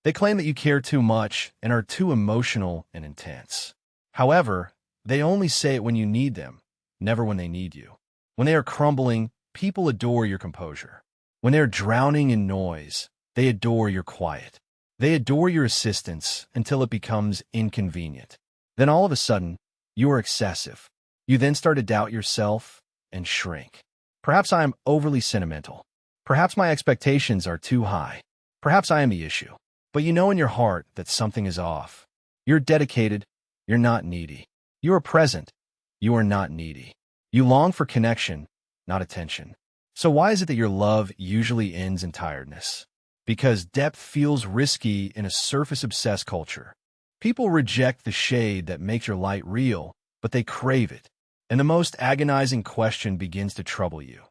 They claim that you care too much and are too emotional and intense. However, they only say it when you need them, never when they need you. When they are crumbling, people adore your composure. When they are drowning in noise, they adore your quiet. They adore your assistance until it becomes inconvenient. Then all of a sudden, you are excessive. You then start to doubt yourself and shrink. Perhaps I am overly sentimental. Perhaps my expectations are too high. Perhaps I am the issue. But you know in your heart that something is off. You're dedicated. You're not needy. You are present. You are not needy. You long for connection, not attention. So why is it that your love usually ends in tiredness? Because depth feels risky in a surface-obsessed culture. People reject the shade that makes your light real, but they crave it. And the most agonizing question begins to trouble you.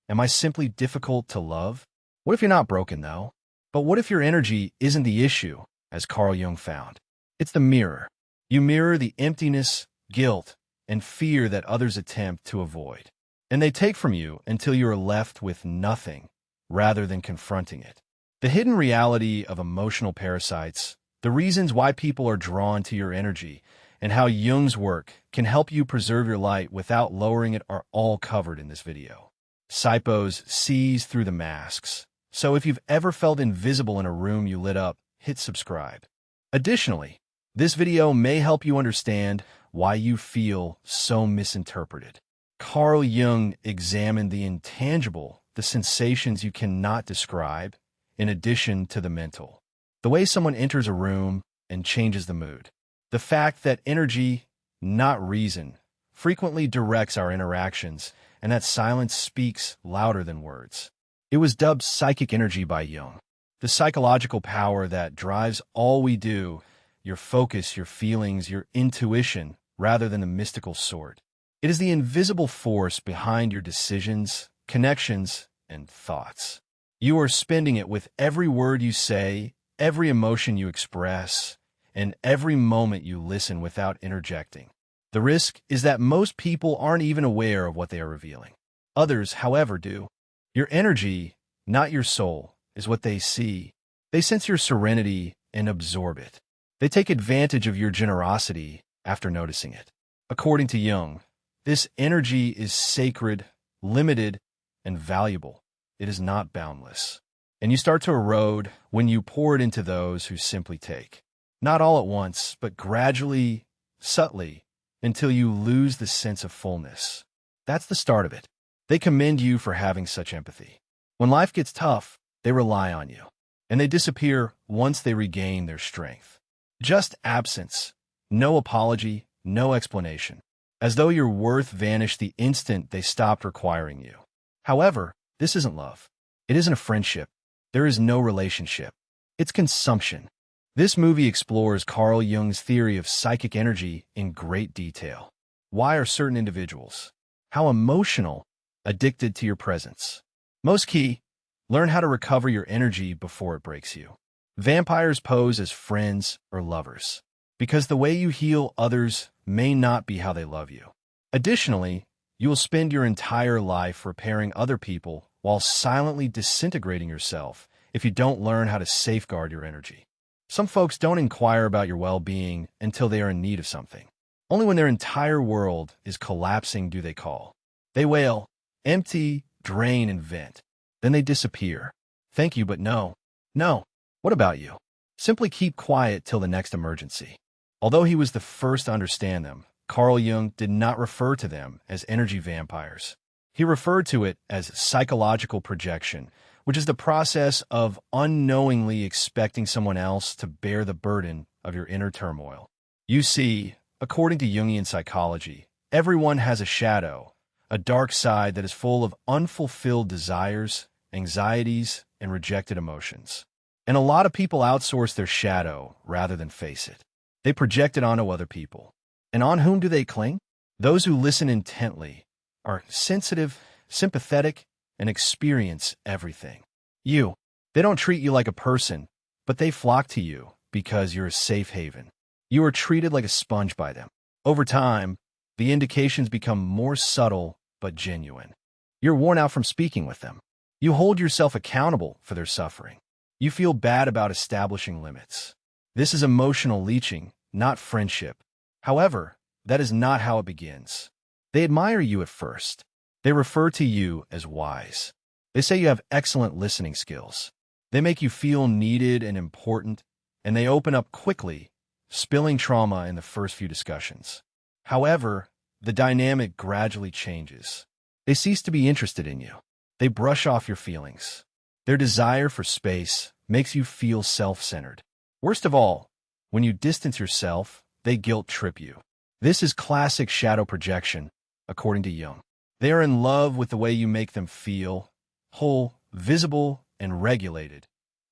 Am I simply difficult to love? What if you're not broken, though? But what if your energy isn't the issue, as Carl Jung found? It's the mirror. You mirror the emptiness, guilt, and fear that others attempt to avoid. And they take from you until you are left with nothing, rather than confronting it. The hidden reality of emotional parasites, the reasons why people are drawn to your energy, and how Jung's work can help you preserve your light without lowering it are all covered in this video. Psychos sees through the masks. So if you've ever felt invisible in a room you lit up, hit subscribe. Additionally, this video may help you understand why you feel so misinterpreted. Carl Jung examined the intangible, the sensations you cannot describe, in addition to the mental. The way someone enters a room and changes the mood. The fact that energy, not reason, frequently directs our interactions, and that silence speaks louder than words. It was dubbed psychic energy by Jung, the psychological power that drives all we do, your focus, your feelings, your intuition, rather than the mystical sort. It is the invisible force behind your decisions, connections, and thoughts. You are spending it with every word you say, every emotion you express, and every moment you listen without interjecting. The risk is that most people aren't even aware of what they are revealing. Others, however, do. Your energy, not your soul, is what they see. They sense your serenity and absorb it. They take advantage of your generosity after noticing it. According to Jung, this energy is sacred, limited, and valuable. It is not boundless. And you start to erode when you pour it into those who simply take. Not all at once, but gradually, subtly, until you lose the sense of fullness. That's the start of it. They commend you for having such empathy. When life gets tough, they rely on you, and they disappear once they regain their strength. Just absence, no apology, no explanation, as though your worth vanished the instant they stopped requiring you. However, this isn't love. It isn't a friendship. There is no relationship. It's consumption. This movie explores Carl Jung's theory of psychic energy in great detail. Why are certain individuals, how emotional, addicted to your presence? Most key, learn how to recover your energy before it breaks you. Vampires pose as friends or lovers, because the way you heal others may not be how they love you. Additionally, you will spend your entire life repairing other people while silently disintegrating yourself if you don't learn how to safeguard your energy. Some folks don't inquire about your well-being until they are in need of something. Only when their entire world is collapsing do they call. They wail, empty, drain, and vent. Then they disappear. Thank you, but no. No. What about you? Simply keep quiet till the next emergency. Although he was the first to understand them, Carl Jung did not refer to them as energy vampires. He referred to it as psychological projection, which is the process of unknowingly expecting someone else to bear the burden of your inner turmoil. You see, according to Jungian psychology, everyone has a shadow, a dark side that is full of unfulfilled desires, anxieties, and rejected emotions. And a lot of people outsource their shadow rather than face it. They project it onto other people. And on whom do they cling? Those who listen intently, are sensitive, sympathetic, and experience everything. They don't treat you like a person, but they flock to you because you're a safe haven. You are treated like a sponge by them. Over time, the indications become more subtle but genuine. You're worn out from speaking with them. You hold yourself accountable for their suffering. You feel bad about establishing limits. This is emotional leeching, not friendship. However, that is not how it begins. They admire you at first. They refer to you as wise. They say you have excellent listening skills. They make you feel needed and important, and they open up quickly, spilling trauma in the first few discussions. However, the dynamic gradually changes. They cease to be interested in you. They brush off your feelings. Their desire for space makes you feel self-centered. Worst of all, when you distance yourself, they guilt-trip you. This is classic shadow projection, according to Jung. They are in love with the way you make them feel, whole, visible, and regulated,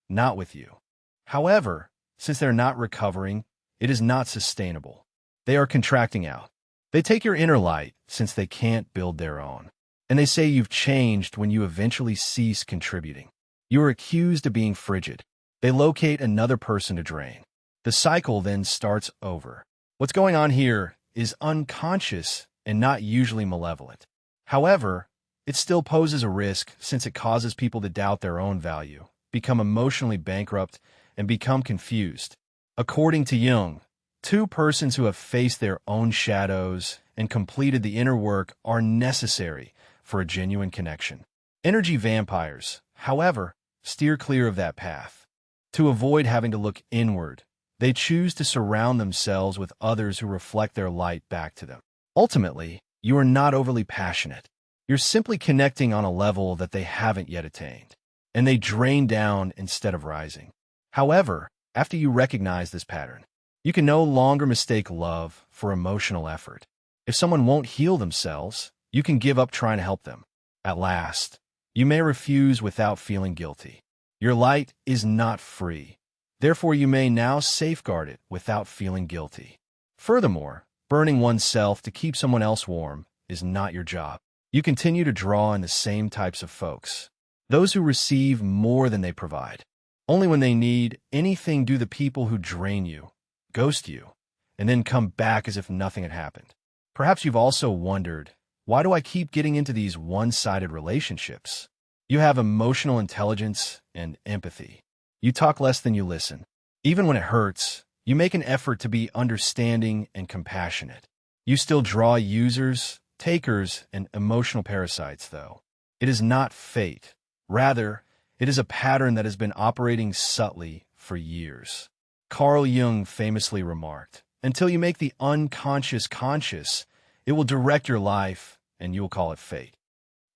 not with you. However, since they're not recovering, it is not sustainable. They are contracting out. They take your inner light since they can't build their own. And they say you've changed when you eventually cease contributing. You are accused of being frigid. They locate another person to drain. The cycle then starts over. What's going on here is unconscious and not usually malevolent. However, it still poses a risk since it causes people to doubt their own value, become emotionally bankrupt, and become confused. According to Jung, two persons who have faced their own shadows and completed the inner work are necessary for a genuine connection. Energy vampires, however, steer clear of that path. To avoid having to look inward, they choose to surround themselves with others who reflect their light back to them. Ultimately, you are not overly passionate. You're simply connecting on a level that they haven't yet attained, and they drain down instead of rising. However, after you recognize this pattern, you can no longer mistake love for emotional effort. If someone won't heal themselves, you can give up trying to help them. At last, you may refuse without feeling guilty. Your light is not free. Therefore, you may now safeguard it without feeling guilty. Furthermore, burning oneself to keep someone else warm is not your job. You continue to draw in the same types of folks. Those who receive more than they provide. Only when they need anything do the people who drain you, ghost you, and then come back as if nothing had happened. Perhaps you've also wondered, why do I keep getting into these one-sided relationships? You have emotional intelligence and empathy. You talk less than you listen. Even when it hurts, you make an effort to be understanding and compassionate. You still draw users, takers, and emotional parasites, though. It is not fate. Rather, it is a pattern that has been operating subtly for years. Carl Jung famously remarked, "Until you make the unconscious conscious, it will direct your life, and you will call it fate."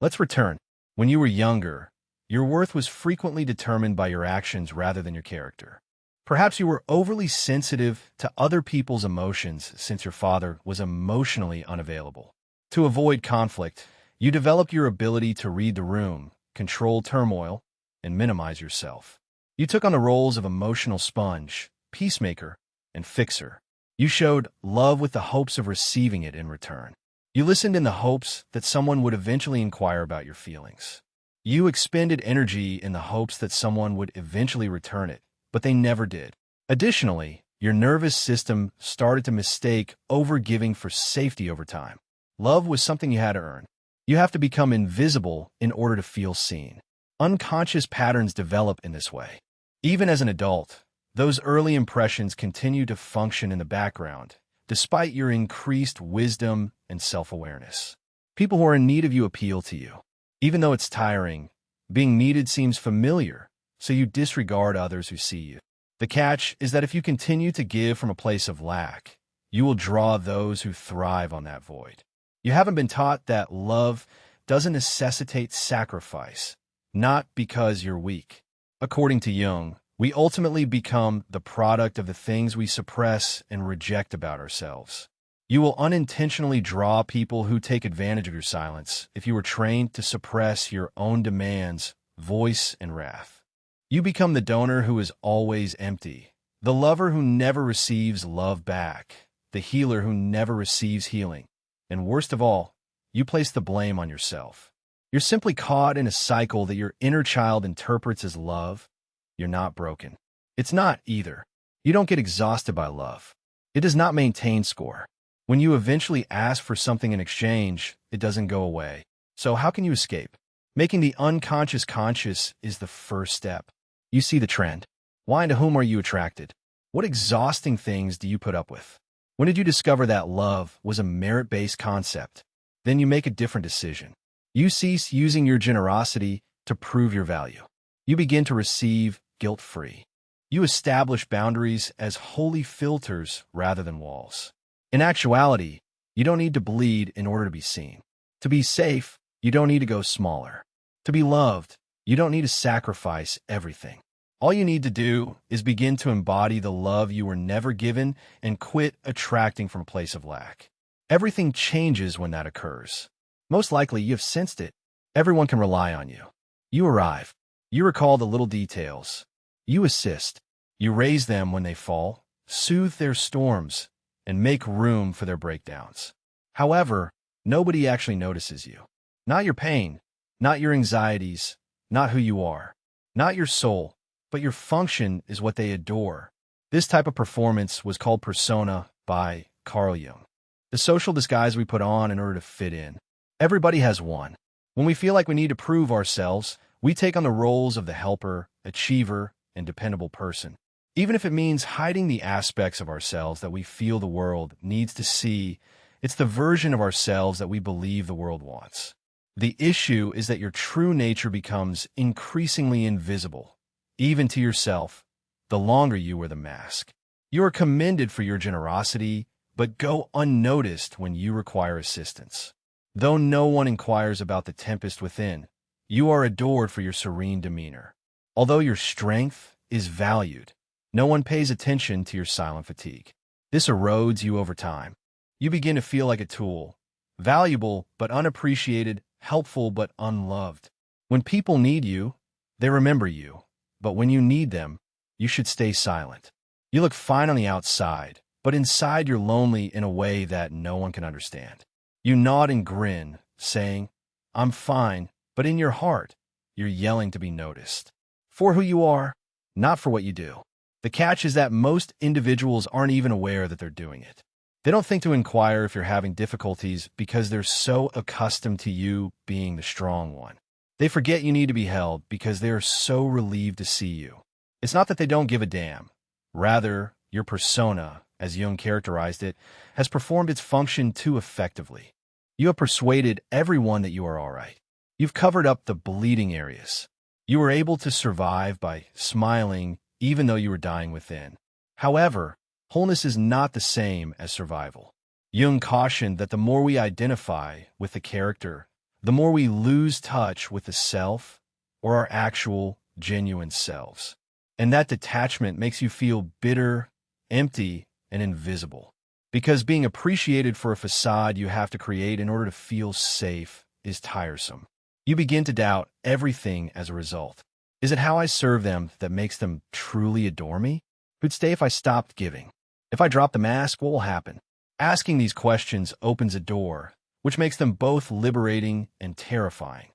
Let's return. When you were younger, your worth was frequently determined by your actions rather than your character. Perhaps you were overly sensitive to other people's emotions since your father was emotionally unavailable. To avoid conflict, you developed your ability to read the room, control turmoil, and minimize yourself. You took on the roles of emotional sponge, peacemaker, and fixer. You showed love with the hopes of receiving it in return. You listened in the hopes that someone would eventually inquire about your feelings. You expended energy in the hopes that someone would eventually return it, but they never did. Additionally, your nervous system started to mistake overgiving for safety over time. Love was something you had to earn. You have to become invisible in order to feel seen. Unconscious patterns develop in this way. Even as an adult, those early impressions continue to function in the background, despite your increased wisdom and self-awareness. People who are in need of you appeal to you. Even though it's tiring, being needed seems familiar, so you disregard others who see you. The catch is that if you continue to give from a place of lack, you will draw those who thrive on that void. You haven't been taught that love doesn't necessitate sacrifice, not because you're weak. According to Jung, we ultimately become the product of the things we suppress and reject about ourselves. You will unintentionally draw people who take advantage of your silence if you were trained to suppress your own demands, voice, and wrath. You become the donor who is always empty, the lover who never receives love back, the healer who never receives healing. And worst of all, you place the blame on yourself. You're simply caught in a cycle that your inner child interprets as love. You're not broken. It's not either. You don't get exhausted by love. It does not maintain score. When you eventually ask for something in exchange, it doesn't go away. So how can you escape? Making the unconscious conscious is the first step. You see the trend. Why and to whom are you attracted? What exhausting things do you put up with? When did you discover that love was a merit-based concept? Then you make a different decision. You cease using your generosity to prove your value. You begin to receive guilt-free. You establish boundaries as holy filters rather than walls. In actuality, you don't need to bleed in order to be seen. To be safe, you don't need to go smaller. To be loved, you don't need to sacrifice everything. All you need to do is begin to embody the love you were never given and quit attracting from a place of lack. Everything changes when that occurs. Most likely, you've sensed it. Everyone can rely on you. You arrive. You recall the little details. You assist. You raise them when they fall, soothe their storms, and make room for their breakdowns. However, nobody actually notices you. Not your pain, not your anxieties, not who you are, not your soul, but your function is what they adore. This type of performance was called persona by Carl Jung. The social disguise we put on in order to fit in. Everybody has one. When we feel like we need to prove ourselves, we take on the roles of the helper, achiever, and dependable person. Even if it means hiding the aspects of ourselves that we feel the world needs to see, it's the version of ourselves that we believe the world wants. The issue is that your true nature becomes increasingly invisible, even to yourself, the longer you wear the mask. You are commended for your generosity, but go unnoticed when you require assistance. Though no one inquires about the tempest within, you are adored for your serene demeanor. Although your strength is valued, no one pays attention to your silent fatigue. This erodes you over time. You begin to feel like a tool, valuable but unappreciated, helpful but unloved. When people need you, they remember you, but when you need them, you should stay silent. You look fine on the outside, but inside you're lonely in a way that no one can understand. You nod and grin, saying, "I'm fine," but in your heart, you're yelling to be noticed. For who you are, not for what you do. The catch is that most individuals aren't even aware that they're doing it. They don't think to inquire if you're having difficulties because they're so accustomed to you being the strong one. They forget you need to be held because they are so relieved to see you. It's not that they don't give a damn. Rather, your persona, as Jung characterized it, has performed its function too effectively. You have persuaded everyone that you are all right. You've covered up the bleeding areas. You were able to survive by smiling even though you were dying within. However, wholeness is not the same as survival. Jung cautioned that the more we identify with the character, the more we lose touch with the self or our actual, genuine selves. And that detachment makes you feel bitter, empty, and invisible. Because being appreciated for a facade you have to create in order to feel safe is tiresome. You begin to doubt everything as a result. Is it how I serve them that makes them truly adore me? Who'd stay if I stopped giving? If I drop the mask, what will happen? Asking these questions opens a door, which makes them both liberating and terrifying.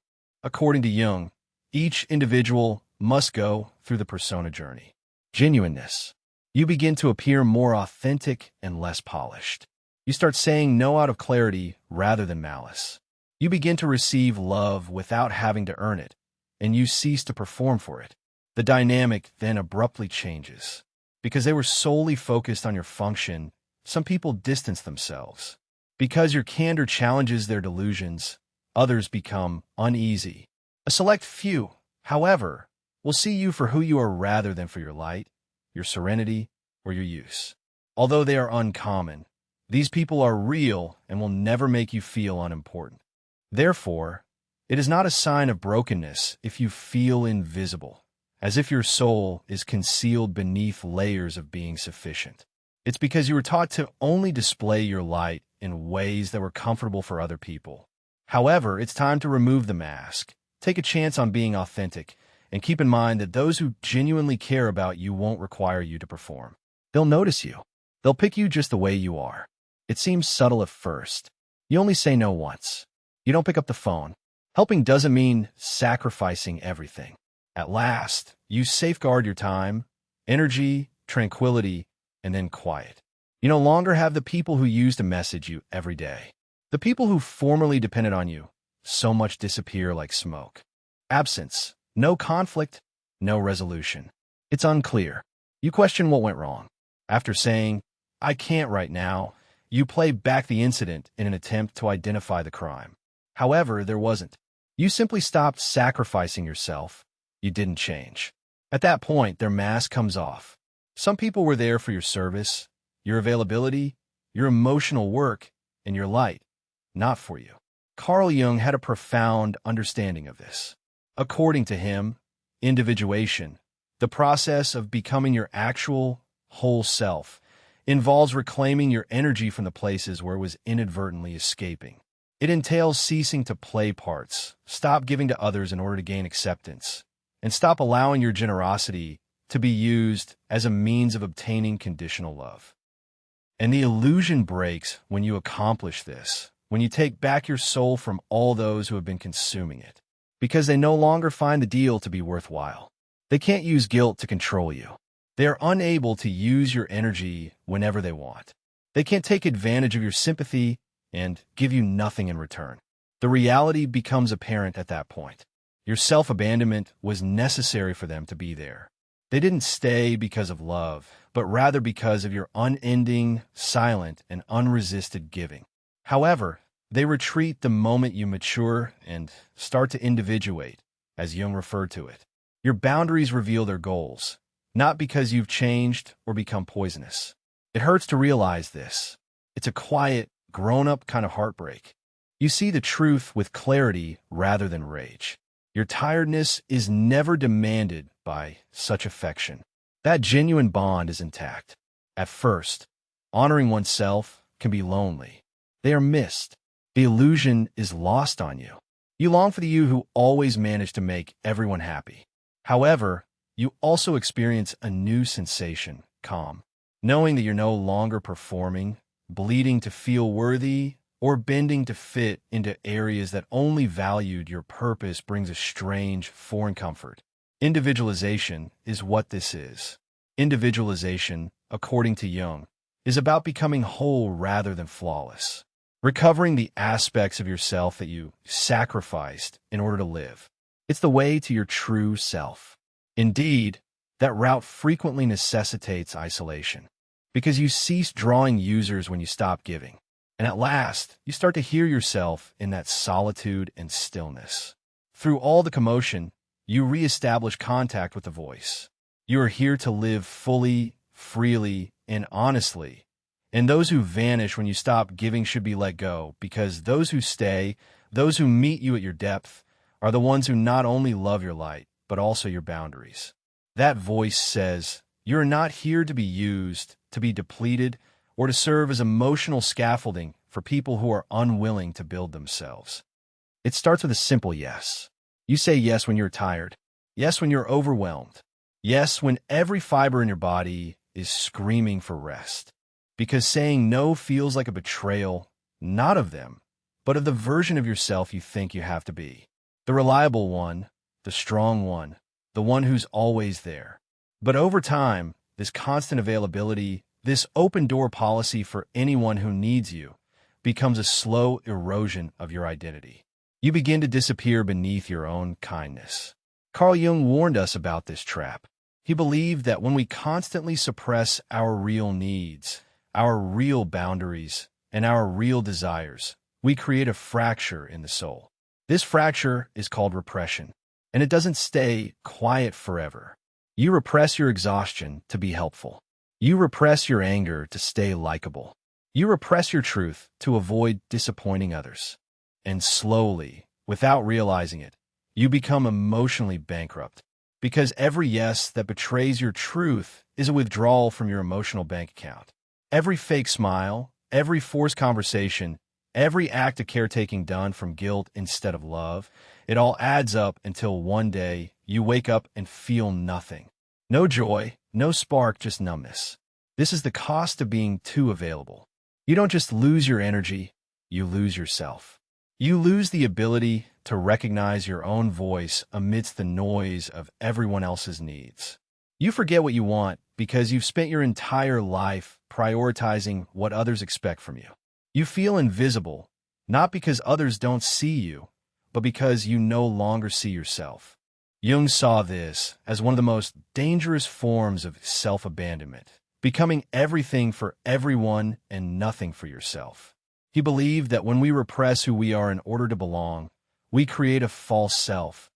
According to Jung, each individual must go through the persona journey. Genuineness. You begin to appear more authentic and less polished. You start saying no out of clarity rather than malice. You begin to receive love without having to earn it, and you cease to perform for it. The dynamic then abruptly changes. Because they were solely focused on your function, some people distance themselves. Because your candor challenges their delusions, others become uneasy. A select few, however, will see you for who you are rather than for your light, your serenity, or your use. Although they are uncommon, these people are real and will never make you feel unimportant. Therefore, it is not a sign of brokenness if you feel invisible, as if your soul is concealed beneath layers of being sufficient. It's because you were taught to only display your light in ways that were comfortable for other people. However, it's time to remove the mask, take a chance on being authentic, and keep in mind that those who genuinely care about you won't require you to perform. They'll notice you. They'll pick you just the way you are. It seems subtle at first. You only say no once. You don't pick up the phone. Helping doesn't mean sacrificing everything. At last, you safeguard your time, energy, tranquility, and then quiet. You no longer have the people who used to message you every day. The people who formerly depended on you so much disappear like smoke. Absence, no conflict, no resolution. It's unclear. You question what went wrong. After saying, "I can't right now," you play back the incident in an attempt to identify the crime. However, there wasn't. You simply stopped sacrificing yourself. You didn't change. At that point, their mask comes off. Some people were there for your service, your availability, your emotional work, and your light, not for you. Carl Jung had a profound understanding of this. According to him, individuation, the process of becoming your actual, whole self, involves reclaiming your energy from the places where it was inadvertently escaping. It entails ceasing to play parts, stop giving to others in order to gain acceptance, and stop allowing your generosity to be used as a means of obtaining conditional love. And the illusion breaks when you accomplish this, when you take back your soul from all those who have been consuming it, because they no longer find the deal to be worthwhile. They can't use guilt to control you. They are unable to use your energy whenever they want. They can't take advantage of your sympathy and give you nothing in return. The reality becomes apparent at that point. Your self-abandonment was necessary for them to be there. They didn't stay because of love, but rather because of your unending, silent, and unresisted giving. However, they retreat the moment you mature and start to individuate, as Jung referred to it. Your boundaries reveal their goals, not because you've changed or become poisonous. It hurts to realize this. It's a quiet, grown-up kind of heartbreak. You see the truth with clarity rather than rage. Your tiredness is never demanded by such affection. That genuine bond is intact. At first, honoring oneself can be lonely. They are missed. The illusion is lost on you. You long for the you who always managed to make everyone happy. However, you also experience a new sensation, calm, knowing that you're no longer performing, bleeding to feel worthy, or bending to fit into areas that only valued your purpose brings a strange, foreign comfort. Individualization is what this is. Individualization, according to Jung, is about becoming whole rather than flawless, recovering the aspects of yourself that you sacrificed in order to live. It's the way to your true self. Indeed, that route frequently necessitates isolation, because you cease drawing users when you stop giving. And at last, you start to hear yourself in that solitude and stillness. Through all the commotion, you reestablish contact with the voice. You are here to live fully, freely, and honestly. And those who vanish when you stop giving should be let go, because those who stay, those who meet you at your depth, are the ones who not only love your light, but also your boundaries. That voice says, you're not here to be used, to be depleted, or to serve as emotional scaffolding for people who are unwilling to build themselves. It starts with a simple yes. You say yes when you're tired. Yes when you're overwhelmed. Yes when every fiber in your body is screaming for rest. Because saying no feels like a betrayal, not of them, but of the version of yourself you think you have to be. The reliable one, the strong one, the one who's always there. But over time, this constant availability, this open-door policy for anyone who needs you, becomes a slow erosion of your identity. You begin to disappear beneath your own kindness. Carl Jung warned us about this trap. He believed that when we constantly suppress our real needs, our real boundaries, and our real desires, we create a fracture in the soul. This fracture is called repression, and it doesn't stay quiet forever. You repress your exhaustion to be helpful. You repress your anger to stay likable. You repress your truth to avoid disappointing others. And slowly, without realizing it, you become emotionally bankrupt. Because every yes that betrays your truth is a withdrawal from your emotional bank account. Every fake smile, every forced conversation, every act of caretaking done from guilt instead of love, it all adds up until one day you wake up and feel nothing. No joy, no spark, just numbness. This is the cost of being too available. You don't just lose your energy, you lose yourself. You lose the ability to recognize your own voice amidst the noise of everyone else's needs. You forget what you want because you've spent your entire life prioritizing what others expect from you. You feel invisible, not because others don't see you, but because you no longer see yourself. Jung saw this as one of the most dangerous forms of self-abandonment, becoming everything for everyone and nothing for yourself. He believed that when we repress who we are in order to belong, we create a false self,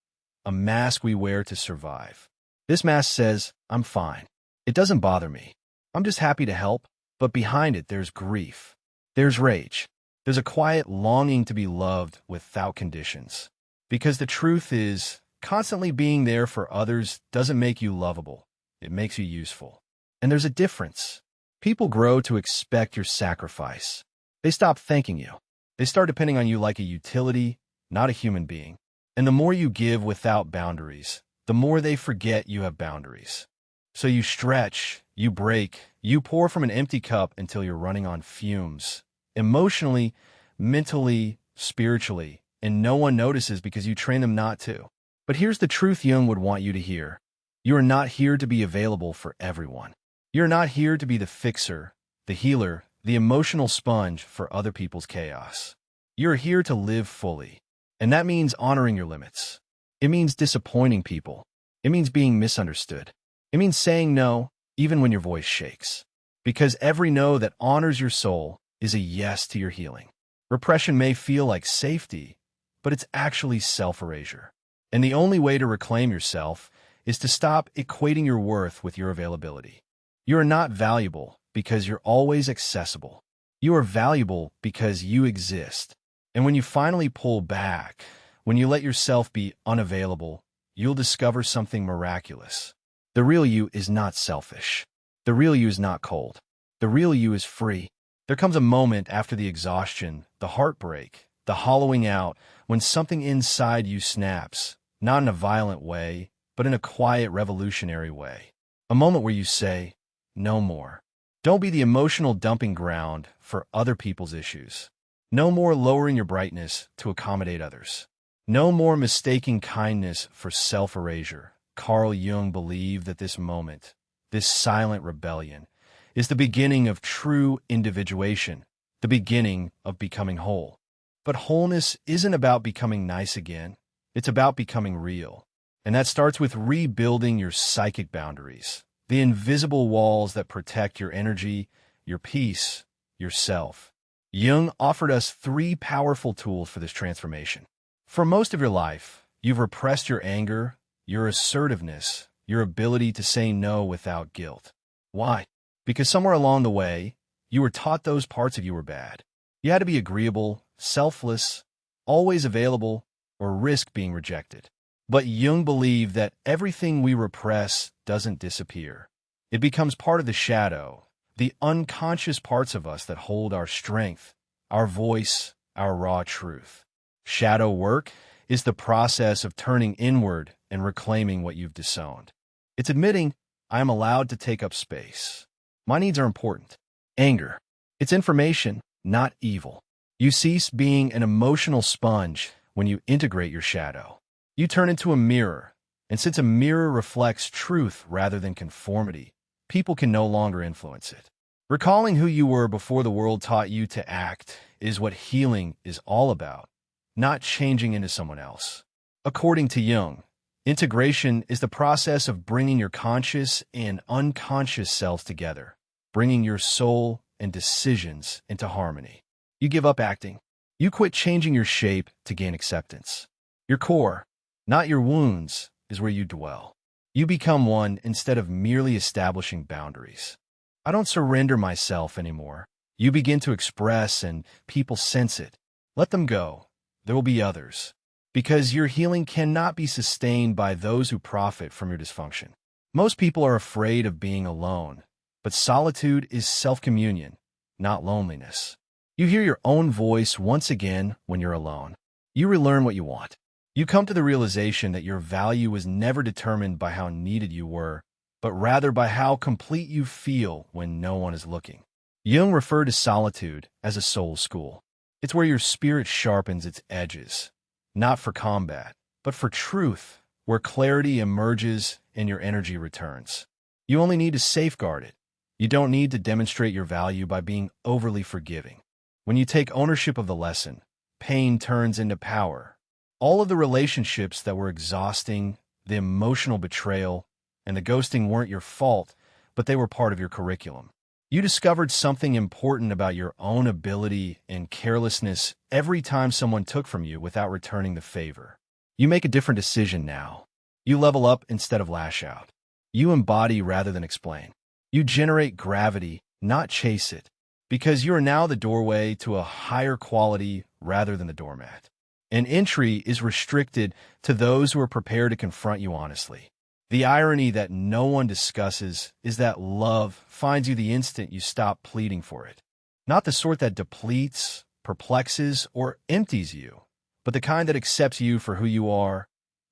a mask we wear to survive. This mask says, "I'm fine. It doesn't bother me. I'm just happy to help," but behind it there's grief. There's rage. There's a quiet longing to be loved without conditions. Because the truth is, constantly being there for others doesn't make you lovable. It makes you useful. And there's a difference. People grow to expect your sacrifice. They stop thanking you. They start depending on you like a utility, not a human being. And the more you give without boundaries, the more they forget you have boundaries. So you stretch, you break, you pour from an empty cup until you're running on fumes. Emotionally, mentally, spiritually, and no one notices because you train them not to. But here's the truth Jung would want you to hear. You are not here to be available for everyone. You're not here to be the fixer, the healer, the emotional sponge for other people's chaos. You're here to live fully. And that means honoring your limits. It means disappointing people. It means being misunderstood. It means saying no, even when your voice shakes. Because every no that honors your soul is a yes to your healing. Repression may feel like safety, but it's actually self-erasure. And the only way to reclaim yourself is to stop equating your worth with your availability. You are not valuable because you're always accessible. You are valuable because you exist. And when you finally pull back, when you let yourself be unavailable, you'll discover something miraculous. The real you is not selfish. The real you is not cold. The real you is free. There comes a moment after the exhaustion, the heartbreak, the hollowing out, when something inside you snaps, not in a violent way, but in a quiet, revolutionary way. A moment where you say, "No more." Don't be the emotional dumping ground for other people's issues. No more lowering your brightness to accommodate others. No more mistaking kindness for self-erasure. Carl Jung believed that this moment, this silent rebellion, is the beginning of true individuation, the beginning of becoming whole. But wholeness isn't about becoming nice again. It's about becoming real. And that starts with rebuilding your psychic boundaries, the invisible walls that protect your energy, your peace, yourself. Jung offered us 3 powerful tools for this transformation. For most of your life, you've repressed your anger, your assertiveness, your ability to say no without guilt. Why? Because somewhere along the way, you were taught those parts of you were bad. You had to be agreeable, selfless, always available, or risk being rejected. But Jung believed that everything we repress doesn't disappear. It becomes part of the shadow, the unconscious parts of us that hold our strength, our voice, our raw truth. Shadow work is the process of turning inward and reclaiming what you've disowned. It's admitting, I am allowed to take up space. My needs are important. Anger. It's information, not evil. You cease being an emotional sponge when you integrate your shadow. You turn into a mirror, and since a mirror reflects truth rather than conformity, people can no longer influence it. Recalling who you were before the world taught you to act is what healing is all about, not changing into someone else. According to Jung, integration is the process of bringing your conscious and unconscious selves together, bringing your soul and decisions into harmony. You give up acting. You quit changing your shape to gain acceptance. Your core, not your wounds, is where you dwell. You become one instead of merely establishing boundaries. I don't surrender myself anymore. You begin to express and people sense it. Let them go. There will be others. Because your healing cannot be sustained by those who profit from your dysfunction. Most people are afraid of being alone, but solitude is self-communion, not loneliness. You hear your own voice once again when you're alone. You relearn what you want. You come to the realization that your value was never determined by how needed you were, but rather by how complete you feel when no one is looking. Jung referred to solitude as a soul school. It's where your spirit sharpens its edges, not for combat, but for truth, where clarity emerges and your energy returns. You only need to safeguard it. You don't need to demonstrate your value by being overly forgiving. When you take ownership of the lesson, pain turns into power. All of the relationships that were exhausting, the emotional betrayal, and the ghosting weren't your fault, but they were part of your curriculum. You discovered something important about your own ability and carelessness every time someone took from you without returning the favor. You make a different decision now. You level up instead of lash out. You embody rather than explain. You generate gravity, not chase it, because you are now the doorway to a higher quality rather than the doormat. And entry is restricted to those who are prepared to confront you honestly. The irony that no one discusses is that love finds you the instant you stop pleading for it. Not the sort that depletes, perplexes, or empties you, but the kind that accepts you for who you are,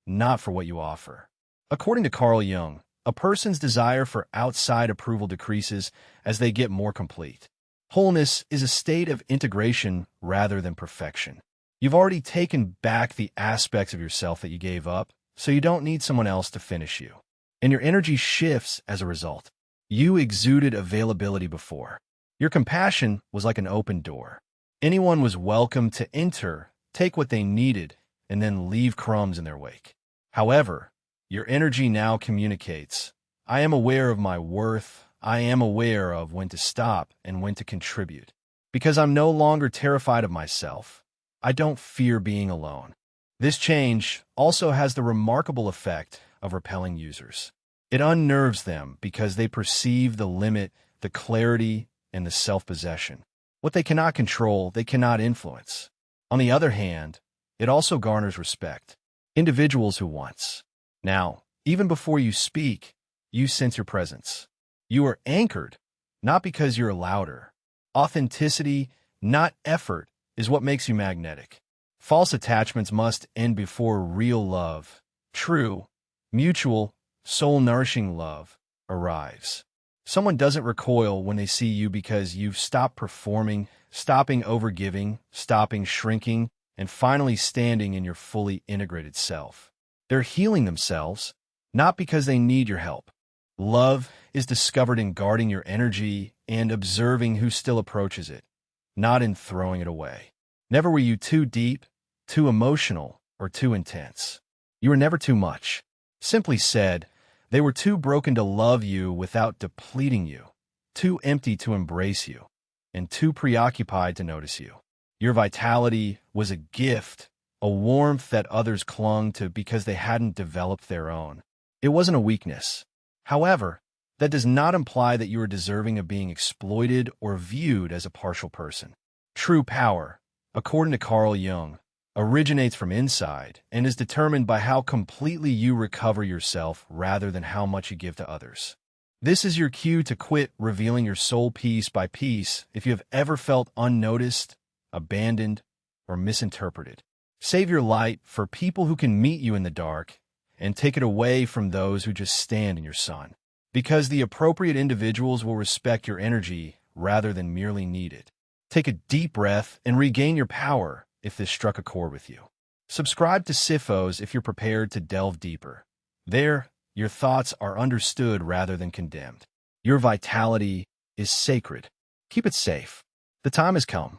not for what you offer. According to Carl Jung, a person's desire for outside approval decreases as they get more complete. Wholeness is a state of integration rather than perfection. You've already taken back the aspects of yourself that you gave up, so you don't need someone else to finish you. And your energy shifts as a result. You exuded availability before. Your compassion was like an open door. Anyone was welcome to enter, take what they needed, and then leave crumbs in their wake. However, your energy now communicates. I am aware of my worth. I am aware of when to stop and when to contribute. Because I'm no longer terrified of myself, I don't fear being alone. This change also has the remarkable effect of repelling users. It unnerves them because they perceive the limit, the clarity, and the self-possession. What they cannot control, they cannot influence. On the other hand, it also garners respect. Individuals who once. Now, even before you speak, you sense your presence. You are anchored, not because you're louder. Authenticity, not effort, is what makes you magnetic. False attachments must end before real love, true, mutual, soul-nourishing love, arrives. Someone doesn't recoil when they see you because you've stopped performing, stopping overgiving, stopping shrinking, and finally standing in your fully integrated self. They're healing themselves, not because they need your help. Love is discovered in guarding your energy and observing who still approaches it, not in throwing it away. Never were you too deep, too emotional, or too intense. You were never too much. Simply said, they were too broken to love you without depleting you, too empty to embrace you, and too preoccupied to notice you. Your vitality was a gift, a warmth that others clung to because they hadn't developed their own. It wasn't a weakness. However, that does not imply that you are deserving of being exploited or viewed as a partial person. True power, according to Carl Jung, originates from inside and is determined by how completely you recover yourself rather than how much you give to others. This is your cue to quit revealing your soul piece by piece if you have ever felt unnoticed, abandoned, or misinterpreted. Save your light for people who can meet you in the dark and take it away from those who just stand in your sun. Because the appropriate individuals will respect your energy rather than merely need it. Take a deep breath and regain your power if this struck a chord with you. Subscribe to Siphos if you're prepared to delve deeper. There, your thoughts are understood rather than condemned. Your vitality is sacred. Keep it safe. The time has come.